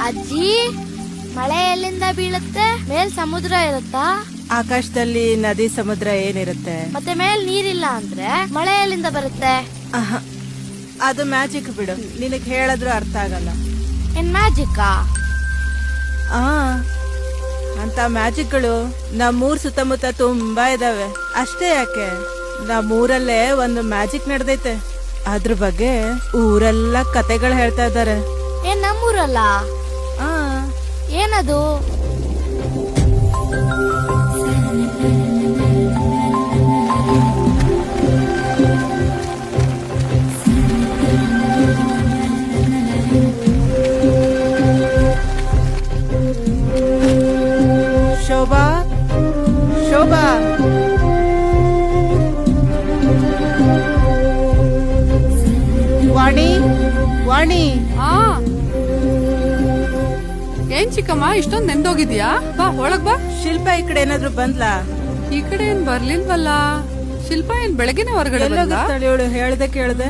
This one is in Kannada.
ಅಜ್ಜಿ, ಮಳೆ ಎಲ್ಲಿಂದ ಬೀಳುತ್ತೆ? ಮೇಲ್ ಸಮುದ್ರ ಇರುತ್ತಾ? ಆಕಾಶದಲ್ಲಿ ನದಿ ಸಮುದ್ರ ಏನಿರುತ್ತೆ? ಮತ್ತೆ ಮೇಲ್ ನೀರಿಲ್ಲ ಅಂದ್ರೆ ಮಳೆ ಎಲ್ಲಿಂದ ಬರುತ್ತೆ? ಆಹಾ, ಅದು ಮ್ಯಾಜಿಕ್ ಬಿಡು, ನಿನಗ್ ಹೇಳಿದ್ರು ಅರ್ಥ ಆಗಲ್ಲ. ಏನ್ ಮ್ಯಾಜಿಕ್ಕಾ? ಆ ಅಂತ ಮ್ಯಾಜಿಕ್ಗಳು ನಮ್ಮೂರ್ ಸುತ್ತಮುತ್ತ ತುಂಬಾ ಇದಾವೆ. ಅಷ್ಟೇ ಯಾಕೆ, ನಮ್ಮೂರಲ್ಲೇ ಒಂದು ಮ್ಯಾಜಿಕ್ ನಡೆದೈತೆ. ಅದ್ರ ಬಗ್ಗೆ ಊರೆಲ್ಲ ಕತೆಗಳು ಹೇಳ್ತಾ ಇದ್ದಾರೆ. ಏನ್ ನಮ್ಮೂರಲ್ಲ? ಆ ಏನದು? ಶೋಭಾ, ಶೋಭಾ, ವಾಣಿ, ವಾಣಿ. ಏನ್ ಚಿಕ್ಕಮ್ಮ ಇಷ್ಟೊಂದ್ ನೆಂದೋಗಿದ್ಯಾ? ಬಾ ಒಳಗ್ ಬಾ. ಶಿಲ್ಪ ಈ ಕಡೆ ಏನಾದ್ರು ಬಂದ್ಲಾ? ಈ ಕಡೆ ಏನ್ ಬರ್ಲಿಲ್ವಲ್ಲ. ಶಿಲ್ಪ ಏನ್ ಬೆಳಗ್ಗೆನೆ ಹೊರಗಡೆ ಬಂದ? ಎಲ್ಲೋಗಿರ್ತಾಳೆ ಇವಳು? ಹೇಳ್ದೆ ಕೇಳ್ದೆ.